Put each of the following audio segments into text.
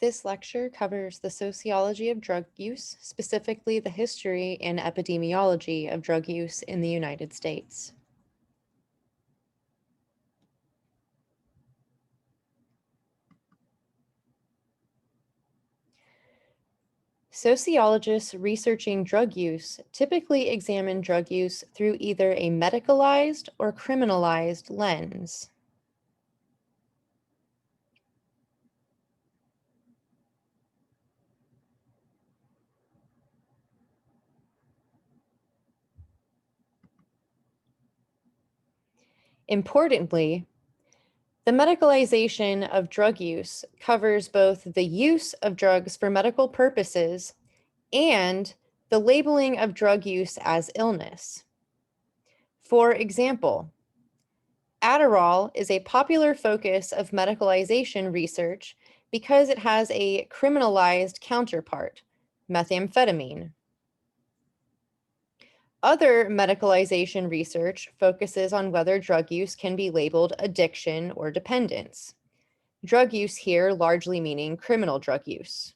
This lecture covers the sociology of drug use, specifically the history and epidemiology of drug use in the United States. Sociologists researching drug use typically examine drug use through either a medicalized or criminalized lens. Importantly, the medicalization of drug use covers both the use of drugs for medical purposes and the labeling of drug use as illness. For example, Adderall is a popular focus of medicalization research because it has a criminalized counterpart, methamphetamine. Other medicalization research focuses on whether drug use can be labeled addiction or dependence. Drug use here largely meaning criminal drug use.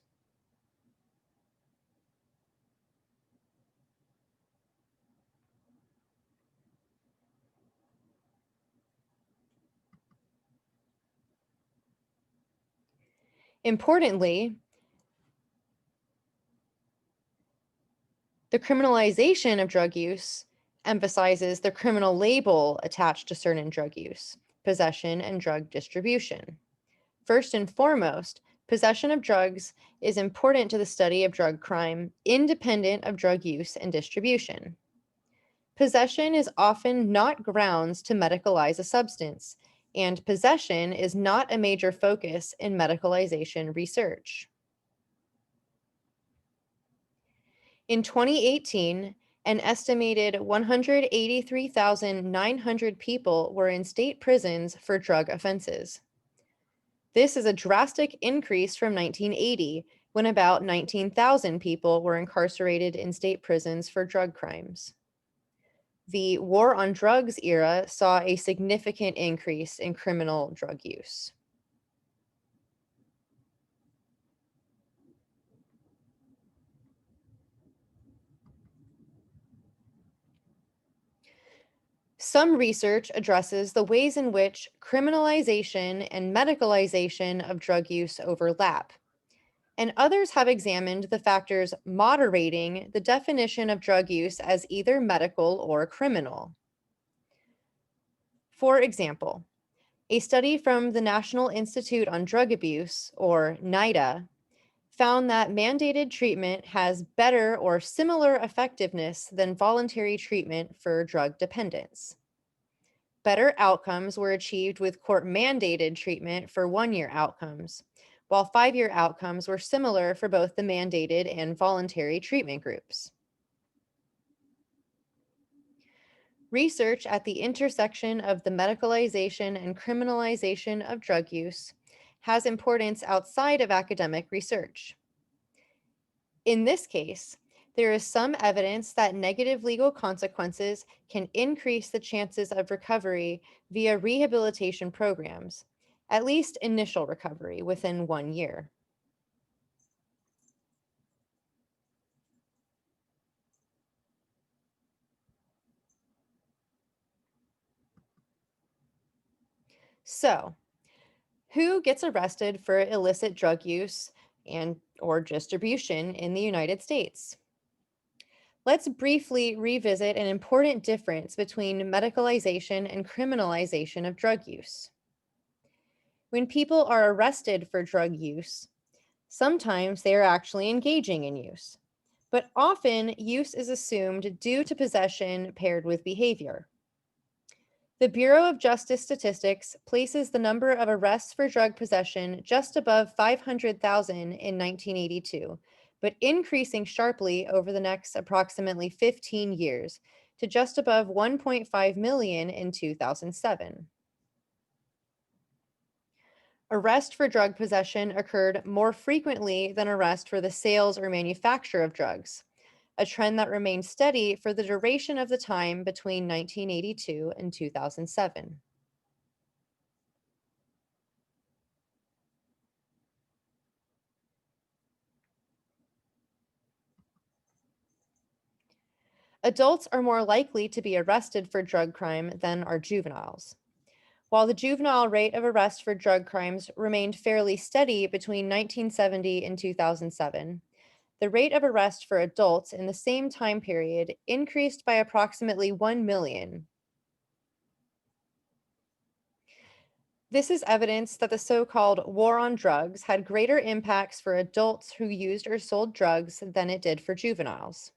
Importantly, the criminalization of drug use emphasizes the criminal label attached to certain drug use, possession, and drug distribution. First and foremost, possession of drugs is important to the study of drug crime, independent of drug use and distribution. Possession is often not grounds to medicalize a substance, and possession is not a major focus in medicalization research. In 2018, an estimated 183,900 people were in state prisons for drug offenses. This is a drastic increase from 1980, when about 19,000 people were incarcerated in state prisons for drug crimes. The war on drugs era saw a significant increase in criminal drug use. Some research addresses the ways in which criminalization and medicalization of drug use overlap, and others have examined the factors moderating the definition of drug use as either medical or criminal. For example, a study from the National Institute on Drug Abuse, or NIDA, found that mandated treatment has better or similar effectiveness than voluntary treatment for drug dependence. Better outcomes were achieved with court-mandated treatment for 1-year outcomes, while 5-year outcomes were similar for both the mandated and voluntary treatment groups. Research at the intersection of the medicalization and criminalization of drug use has importance outside of academic research. In this case, there is some evidence that negative legal consequences can increase the chances of recovery via rehabilitation programs, at least initial recovery within 1 year. So, who gets arrested for illicit drug use and or distribution in the United States? Let's briefly revisit an important difference between medicalization and criminalization of drug use. When people are arrested for drug use, sometimes they are actually engaging in use, but often use is assumed due to possession paired with behavior. The Bureau of Justice Statistics places the number of arrests for drug possession just above 500,000 in 1982, but increasing sharply over the next approximately 15 years to just above 1.5 million in 2007. Arrest for drug possession occurred more frequently than arrest for the sales or manufacture of drugs, a trend that remained steady for the duration of the time between 1982 and 2007. Adults are more likely to be arrested for drug crime than are juveniles. While the juvenile rate of arrest for drug crimes remained fairly steady between 1970 and 2007, the rate of arrest for adults in the same time period increased by approximately 1 million. This is evidence that the so called war on drugs had greater impacts for adults who used or sold drugs than it did for juveniles.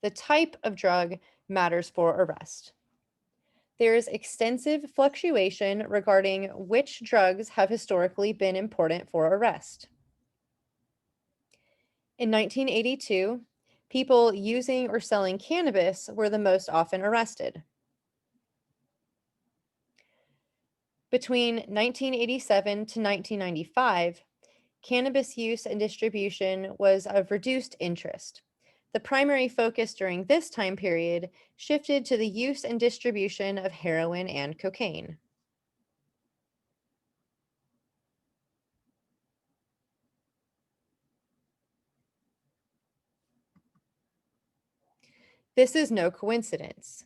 The type of drug matters for arrest. There is extensive fluctuation regarding which drugs have historically been important for arrest. In 1982, people using or selling cannabis were the most often arrested. Between 1987 to 1995, cannabis use and distribution was of reduced interest. The primary focus during this time period shifted to the use and distribution of heroin and cocaine. This is no coincidence.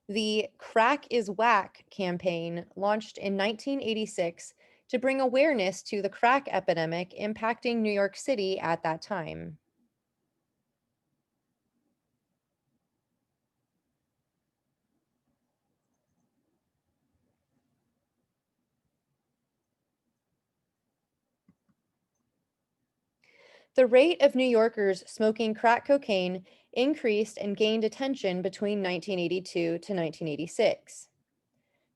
The Crack is Whack campaign, launched in 1986 to bring awareness to the crack epidemic impacting New York City at that time. The rate of New Yorkers smoking crack cocaine increased and gained attention between 1982 to 1986.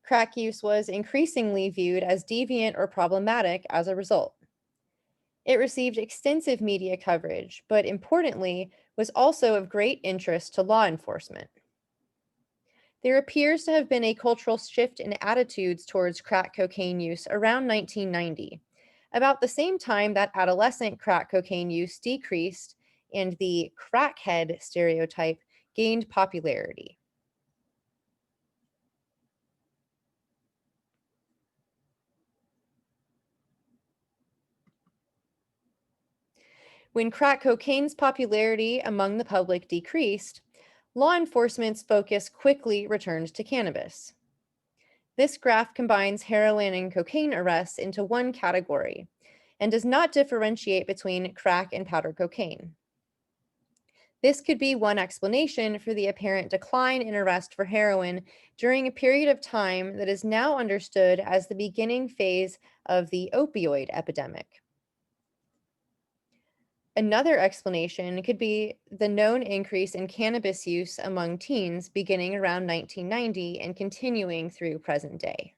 Crack use was increasingly viewed as deviant or problematic as a result. It received extensive media coverage, but importantly, was also of great interest to law enforcement. There appears to have been a cultural shift in attitudes towards crack cocaine use around 1990, about the same time that adolescent crack cocaine use decreased and the crackhead stereotype gained popularity. When crack cocaine's popularity among the public decreased, law enforcement's focus quickly returned to cannabis. This graph combines heroin and cocaine arrests into one category and does not differentiate between crack and powder cocaine. This could be one explanation for the apparent decline in arrest for heroin during a period of time that is now understood as the beginning phase of the opioid epidemic. Another explanation could be the known increase in cannabis use among teens beginning around 1990 and continuing through present day.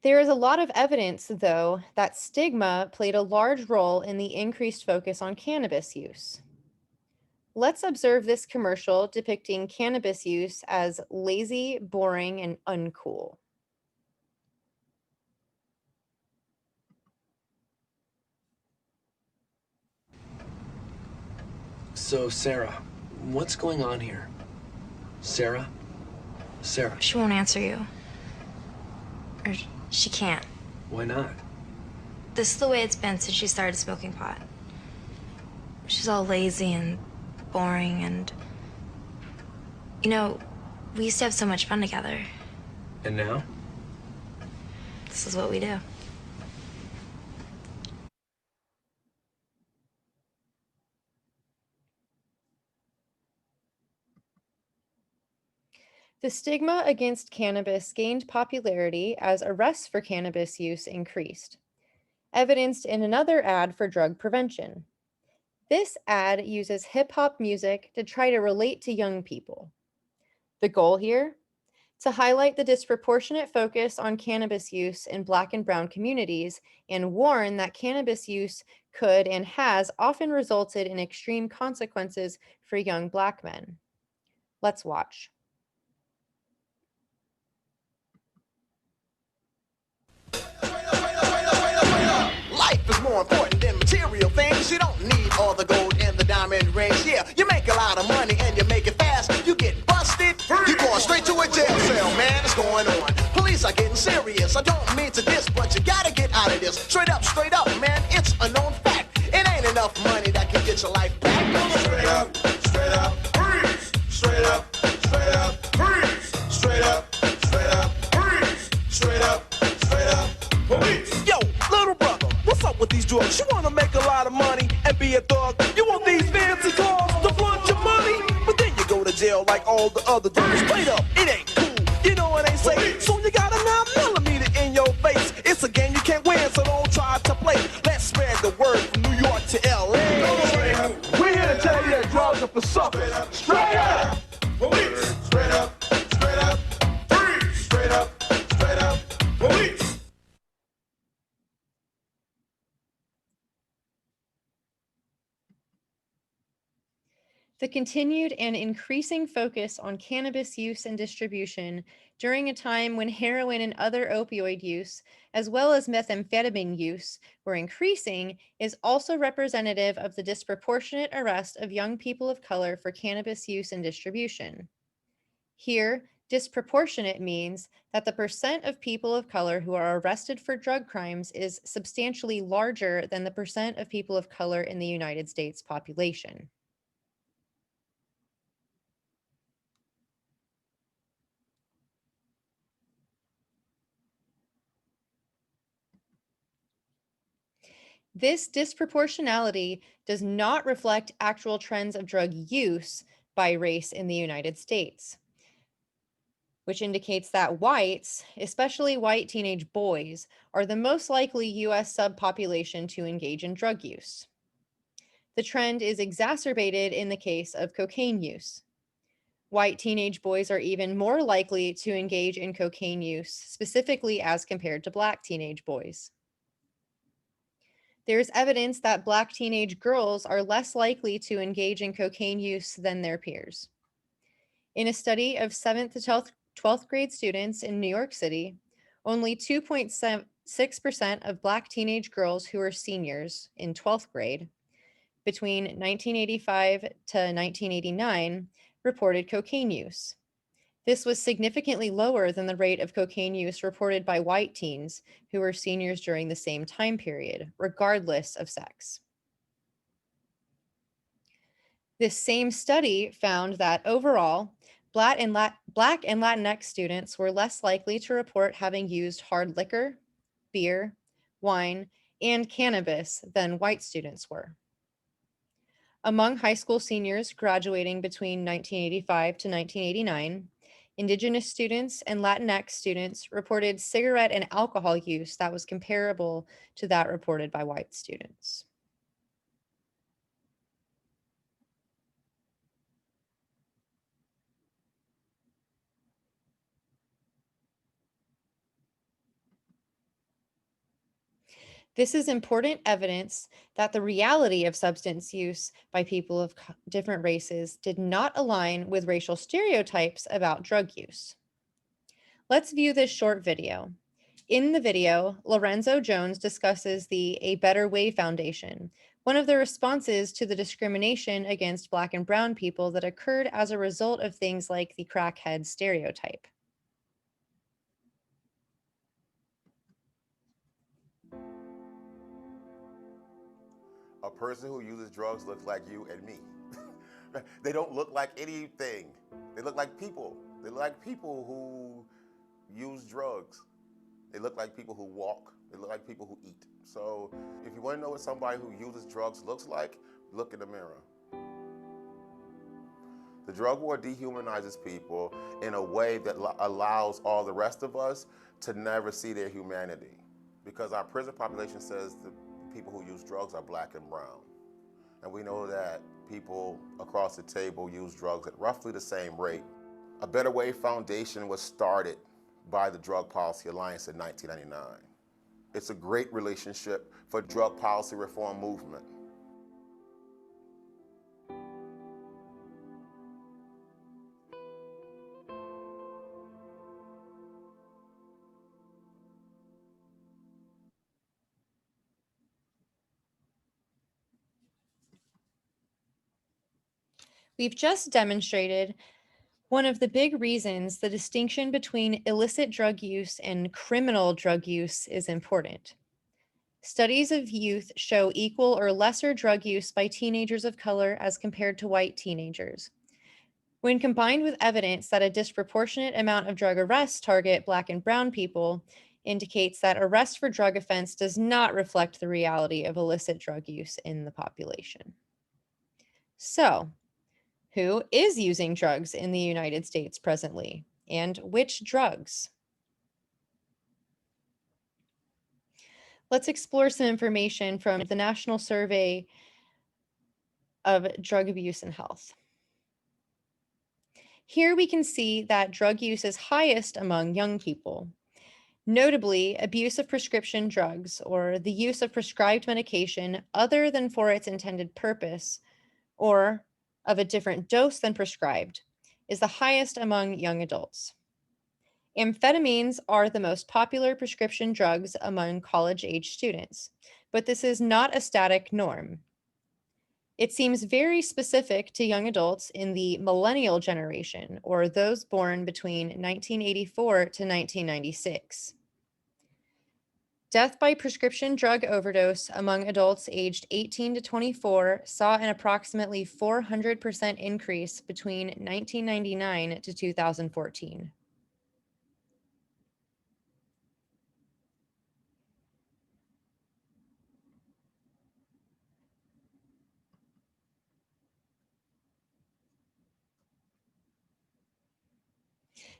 There is a lot of evidence, though, that stigma played a large role in the increased focus on cannabis use. Let's observe this commercial depicting cannabis use as lazy, boring, and uncool. So, Sarah, what's going on here? Sarah? Sarah, She won't answer you. Or she can't. why not? This is the way it's been since she started smoking pot. She's all lazy and boring and... You know, we used to have so much fun together. And now? This is what we do. The stigma against cannabis gained popularity as arrests for cannabis use increased, evidenced in another ad for drug prevention. This ad uses hip hop music to try to relate to young people. The goal here? To highlight the disproportionate focus on cannabis use in Black and Brown communities and warn that cannabis use could and has often resulted in extreme consequences for young Black men. Let's watch. life is more important than material things. You don't need all the gold and the diamond rings. Yeah, you make a lot of money and you make it fast. You get busted, you're going straight to a jail cell, man. It's going on. Police are getting serious. I don't mean to diss, but you gotta get out of this. Straight up, man. It's a known fact. It ain't enough money that can get your life back. Freeze! Straight up, freeze! Straight up, police! Yo, little brother, what's up with these drugs? You wanna make a lot of money and be a thug? You want these fancy cars to flaunt your money? But then you go to jail like all the other dudes. Straight up, it ain't cool. You know what they say? So you got a 9mm in your face. It's a game you can't win, so don't try to play. Let's spread the word from New York to LA. We're here to tell you that drugs are for suckers. Straight up! Police! Straight up, freeze! Straight up, police! The continued and increasing focus on cannabis use and distribution during a time when heroin and other opioid use, as well as methamphetamine use, were increasing, is also representative of the disproportionate arrest of young people of color for cannabis use and distribution. Here, disproportionate means that the percent of people of color who are arrested for drug crimes is substantially larger than the percent of people of color in the United States population. This disproportionality does not reflect actual trends of drug use by race in the United States, which indicates that whites, especially white teenage boys, are the most likely US subpopulation to engage in drug use. The trend is exacerbated in the case of cocaine use. White teenage boys are even more likely to engage in cocaine use, specifically as compared to Black teenage boys. There's evidence that Black teenage girls are less likely to engage in cocaine use than their peers. In a study of 7th to 12th grade students in New York City, only 2.6% of Black teenage girls who were seniors in 12th grade between 1985 to 1989 reported cocaine use. This was significantly lower than the rate of cocaine use reported by white teens who were seniors during the same time period, regardless of sex. This same study found that overall, Black and Latinx students were less likely to report having used hard liquor, beer, wine, and cannabis than white students were. Among high school seniors graduating between 1985 to 1989, Indigenous students and Latinx students reported cigarette and alcohol use that was comparable to that reported by white students. This is important evidence that the reality of substance use by people of different races did not align with racial stereotypes about drug use. Let's view this short video. In the video, Lorenzo Jones discusses the A Better Way Foundation, one of the responses to the discrimination against Black and brown people that occurred as a result of things like the crackhead stereotype. A person who uses drugs looks like you and me. They don't look like anything. They look like people. They look like people who use drugs. They look like people who walk. They look like people who eat. So if you want to know what somebody who uses drugs looks like, look in the mirror. The drug war dehumanizes people in a way that allows all the rest of us to never see their humanity. Because our prison population says the people who use drugs are Black and brown. And we know that people across the table use drugs at roughly the same rate. A Better Way Foundation was started by the Drug Policy Alliance in 1999. It's a great relationship for drug policy reform movement. We've just demonstrated one of the big reasons the distinction between illicit drug use and criminal drug use is important. Studies of youth show equal or lesser drug use by teenagers of color as compared to white teenagers. When combined with evidence that a disproportionate amount of drug arrests target Black and Brown people, indicates that arrest for drug offense does not reflect the reality of illicit drug use in the population. So, who is using drugs in the United States presently, and which drugs? Let's explore some information from the National Survey of Drug Abuse and Health. Here we can see that drug use is highest among young people. Notably, abuse of prescription drugs, or the use of prescribed medication other than for its intended purpose, or of a different dose than prescribed, is the highest among young adults. Amphetamines are the most popular prescription drugs among college-age students, but this is not a static norm. It seems very specific to young adults in the millennial generation, or those born between 1984 to 1996. Death by prescription drug overdose among adults aged 18 to 24 saw an approximately 400% increase between 1999 to 2014.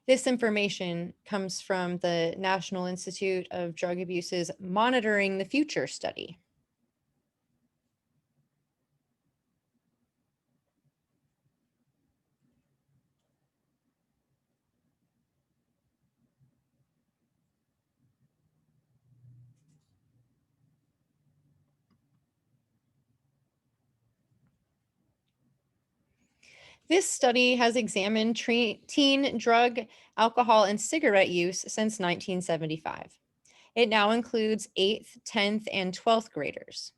This information comes from the National Institute of Drug Abuse's Monitoring the Future study. This study has examined teen drug, alcohol, and cigarette use since 1975. It now includes 8th, 10th, and 12th graders.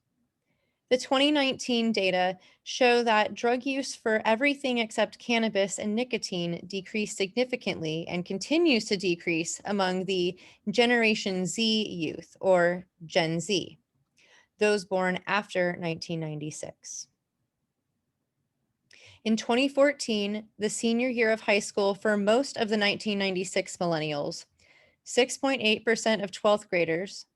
The 2019 data show that drug use for everything except cannabis and nicotine decreased significantly and continues to decrease among the Generation Z youth, or Gen Z, those born after 1996. In 2014, the senior year of high school for most of the 1996 millennials, 6.8% of 12th graders,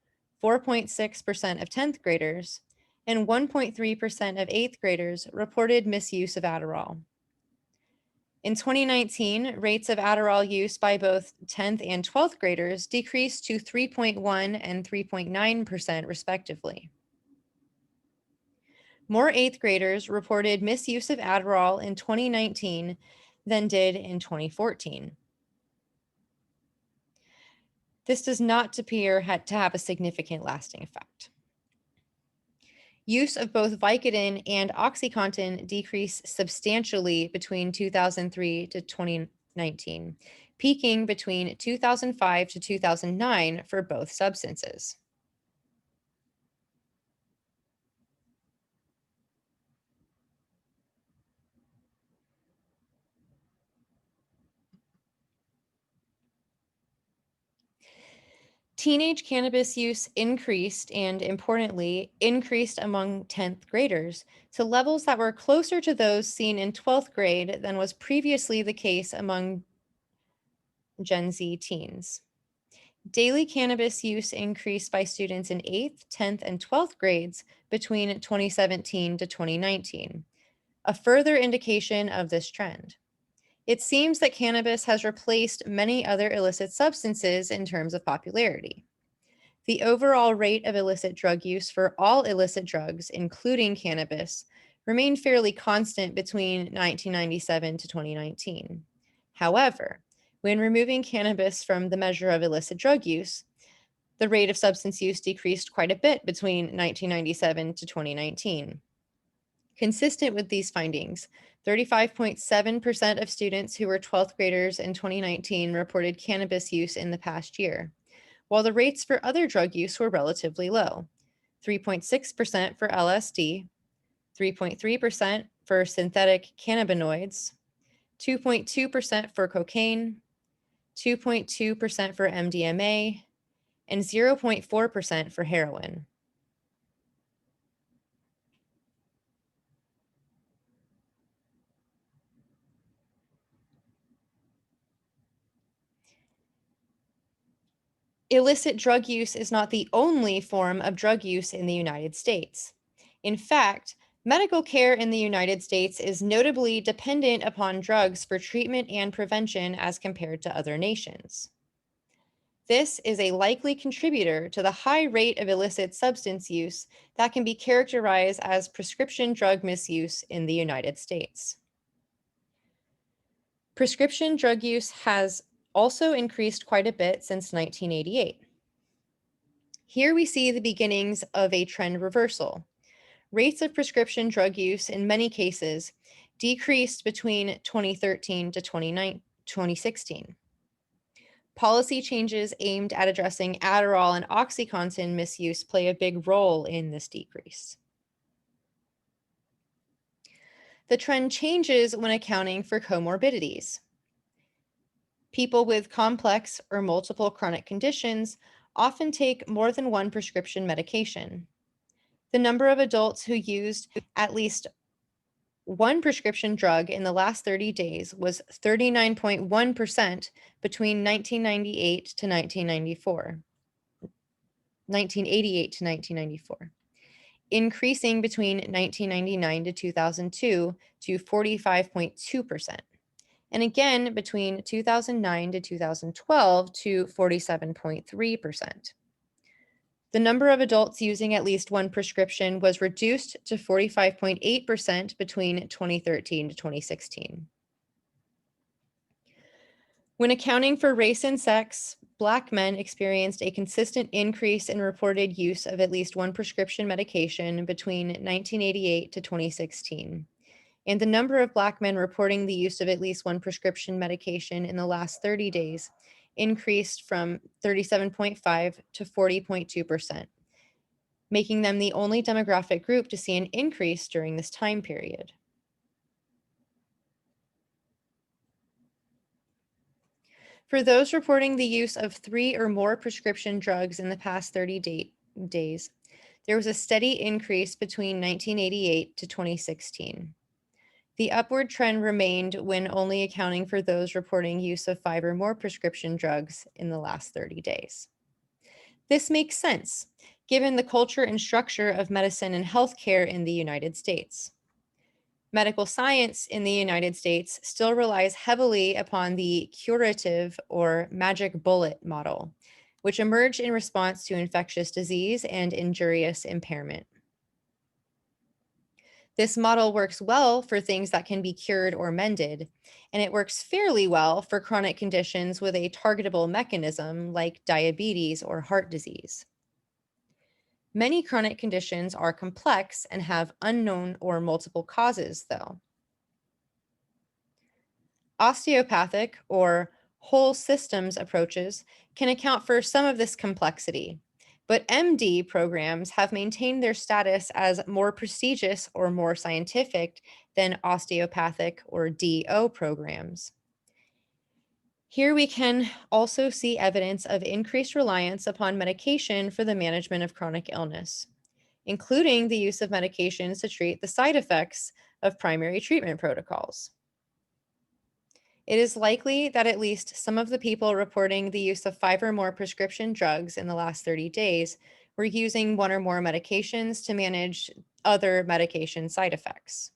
4.6% of 10th graders, and 1.3% of 8th graders reported misuse of Adderall. In 2019, rates of Adderall use by both 10th and 12th graders decreased to 3.1 and 3.9% respectively. More 8th graders reported misuse of Adderall in 2019 than did in 2014. This does not appear to have a significant lasting effect. Use of both Vicodin and OxyContin decreased substantially between 2003 to 2019, peaking between 2005 to 2009 for both substances. Teenage cannabis use increased and, importantly, increased among 10th graders to levels that were closer to those seen in 12th grade than was previously the case among Gen Z teens. Daily cannabis use increased by students in 8th, 10th, and 12th grades between 2017 to 2019, a further indication of this trend. It seems that cannabis has replaced many other illicit substances in terms of popularity. The overall rate of illicit drug use for all illicit drugs, including cannabis, remained fairly constant between 1997 to 2019. However, when removing cannabis from the measure of illicit drug use, the rate of substance use decreased quite a bit between 1997 to 2019. Consistent with these findings, 35.7% of students who were 12th graders in 2019 reported cannabis use in the past year, while the rates for other drug use were relatively low, 3.6% for LSD, 3.3% for synthetic cannabinoids, 2.2% for cocaine, 2.2% for MDMA, and 0.4% for heroin. Illicit drug use is not the only form of drug use in the United States. In fact, medical care in the United States is notably dependent upon drugs for treatment and prevention as compared to other nations. This is a likely contributor to the high rate of illicit substance use that can be characterized as prescription drug misuse in the United States. Prescription drug use has also increased quite a bit since 1988. Here we see the beginnings of a trend reversal. Rates of prescription drug use in many cases decreased between 2013 to 2016. Policy changes aimed at addressing Adderall and OxyContin misuse play a big role in this decrease. The trend changes when accounting for comorbidities. People with complex or multiple chronic conditions often take more than one prescription medication. The number of adults who used at least one prescription drug in the last 30 days was 39.1% between 1998 to 1994. 1988 to 1994, increasing between 1999 to 2002 to 45.2%, and again between 2009 to 2012 to 47.3%. The number of adults using at least one prescription was reduced to 45.8% between 2013 to 2016. When accounting for race and sex, Black men experienced a consistent increase in reported use of at least one prescription medication between 1988 to 2016. And the number of Black men reporting the use of at least one prescription medication in the last 30 days increased from 37.5 to 40.2%, making them the only demographic group to see an increase during this time period. For those reporting the use of 3 or more prescription drugs in the past 30 days, there was a steady increase between 1988 to 2016. The upward trend remained when only accounting for those reporting use of 5 or more prescription drugs in the last 30 days. This makes sense, given the culture and structure of medicine and healthcare in the United States. Medical science in the United States still relies heavily upon the curative or magic bullet model, which emerged in response to infectious disease and injurious impairment. This model works well for things that can be cured or mended, and it works fairly well for chronic conditions with a targetable mechanism like diabetes or heart disease. Many chronic conditions are complex and have unknown or multiple causes, though. Osteopathic or whole systems approaches can account for some of this complexity, but MD programs have maintained their status as more prestigious or more scientific than osteopathic or DO programs. Here we can also see evidence of increased reliance upon medication for the management of chronic illness, including the use of medications to treat the side effects of primary treatment protocols. It is likely that at least some of the people reporting the use of 5 or more prescription drugs in the last 30 days were using 1 or more medications to manage other medication side effects.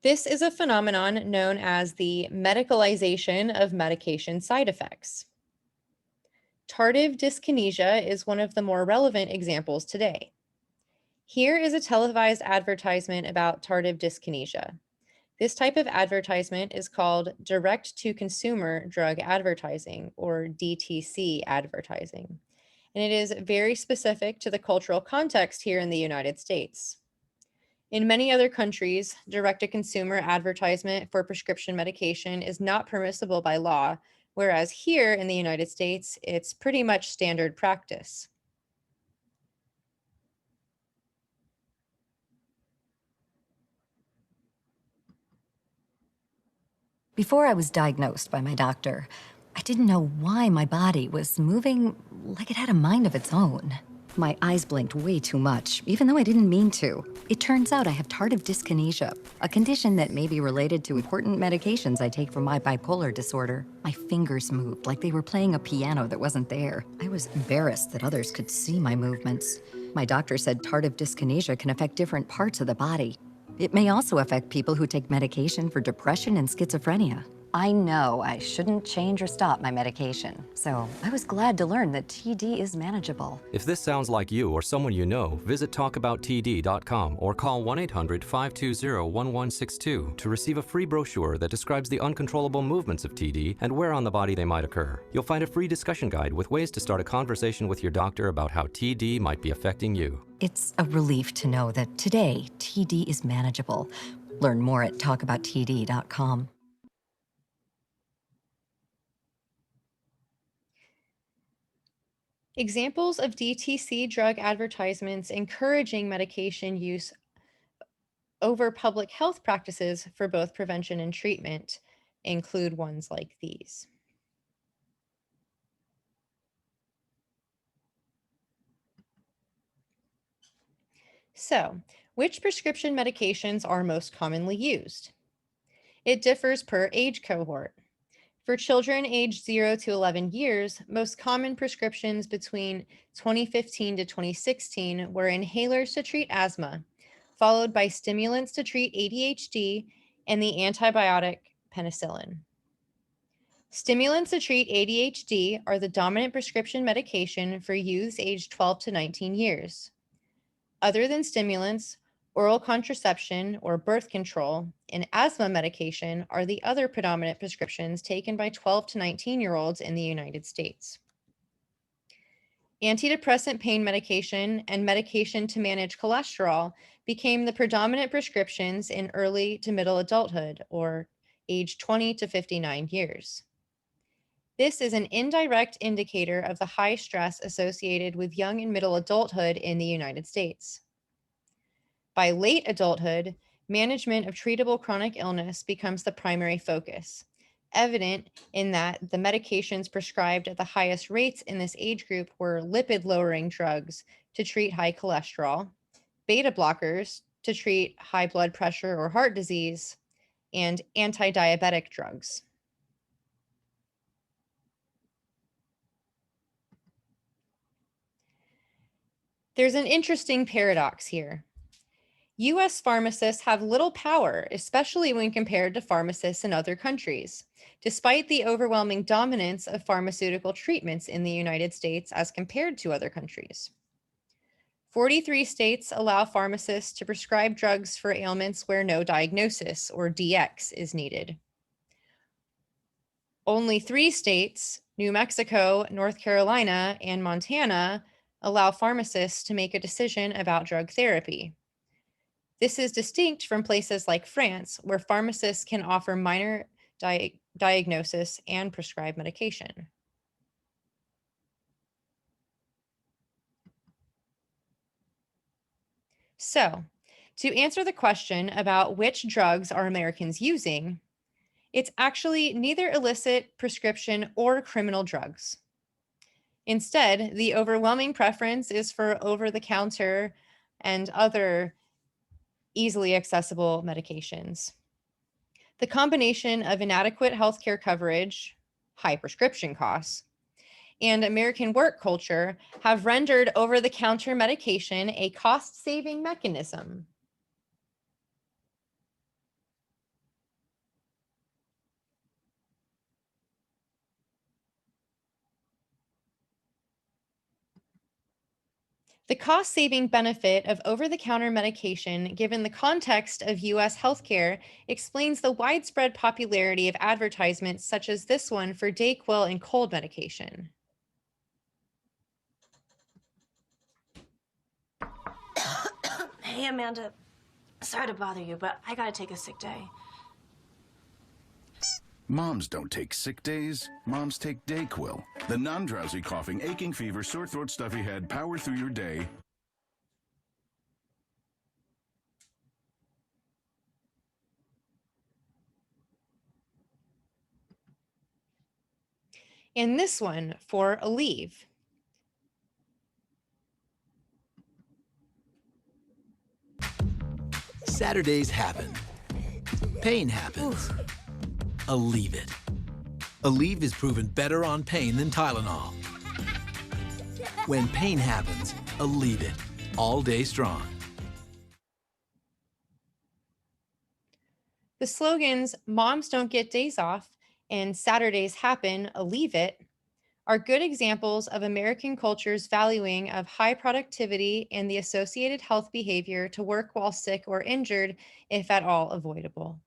This is a phenomenon known as the medicalization of medication side effects. Tardive dyskinesia is one of the more relevant examples today. Here is a televised advertisement about tardive dyskinesia. This type of advertisement is called direct-to-consumer drug advertising, or DTC advertising, and it is very specific to the cultural context here in the United States. In many other countries, direct-to-consumer advertisement for prescription medication is not permissible by law, whereas here in the United States, it's pretty much standard practice. Before I was diagnosed by my doctor, I didn't know why my body was moving like it had a mind of its own. My eyes blinked way too much, even though I didn't mean to. It turns out I have tardive dyskinesia, a condition that may be related to important medications I take for my bipolar disorder. My fingers moved like they were playing a piano that wasn't there. I was embarrassed that others could see my movements. My doctor said tardive dyskinesia can affect different parts of the body. It may also affect people who take medication for depression and schizophrenia. I know I shouldn't change or stop my medication, so I was glad to learn that TD is manageable. If this sounds like you or someone you know, visit talkabouttd.com or call 1-800-520-1162 to receive a free brochure that describes the uncontrollable movements of TD and where on the body they might occur. You'll find a free discussion guide with ways to start a conversation with your doctor about how TD might be affecting you. It's a relief to know that today, TD is manageable. Learn more at talkabouttd.com. Examples of DTC drug advertisements encouraging medication use over public health practices for both prevention and treatment include ones like these. So, which prescription medications are most commonly used? It differs per age cohort. For children aged 0 to 11 years, most common prescriptions between 2015 to 2016 were inhalers to treat asthma, followed by stimulants to treat ADHD and the antibiotic penicillin. Stimulants to treat ADHD are the dominant prescription medication for youths aged 12 to 19 years. Other than stimulants, oral contraception or birth control and asthma medication are the other predominant prescriptions taken by 12 to 19-year-olds in the United States. Antidepressant pain medication and medication to manage cholesterol became the predominant prescriptions in early to middle adulthood, or age 20 to 59 years. This is an indirect indicator of the high stress associated with young and middle adulthood in the United States. By late adulthood, management of treatable chronic illness becomes the primary focus, evident in that the medications prescribed at the highest rates in this age group were lipid-lowering drugs to treat high cholesterol, beta blockers to treat high blood pressure or heart disease, and anti-diabetic drugs. There's an interesting paradox here. U.S. pharmacists have little power, especially when compared to pharmacists in other countries, despite the overwhelming dominance of pharmaceutical treatments in the United States as compared to other countries. 43 states allow pharmacists to prescribe drugs for ailments where no diagnosis, or DX, is needed. Only 3 states, New Mexico, North Carolina, and Montana, allow pharmacists to make a decision about drug therapy. This is distinct from places like France, where pharmacists can offer minor diagnosis and prescribe medication. So, to answer the question about which drugs are Americans using, it's actually neither illicit, prescription, or criminal drugs. Instead, the overwhelming preference is for over-the-counter and other easily accessible medications. The combination of inadequate healthcare coverage, high prescription costs, and American work culture have rendered over-the-counter medication a cost-saving mechanism. The cost-saving benefit of over-the-counter medication, given the context of U.S. healthcare, explains the widespread popularity of advertisements such as this one for Dayquil and cold medication. Hey, Amanda. sorry to bother you, but I gotta take a sick day. Moms don't take sick days. Moms take Dayquil. The non-drowsy, coughing, aching fever, sore throat, stuffy head, power through your day. And this one for Aleve. Saturdays happen. Pain happens. Aleve it. Aleve is proven better on pain than Tylenol. When pain happens, Aleve it. All day strong. The slogans "Moms Don't Get Days Off" and "Saturdays Happen, Aleve It" are good examples of American culture's valuing of high productivity and the associated health behavior to work while sick or injured, if at all avoidable.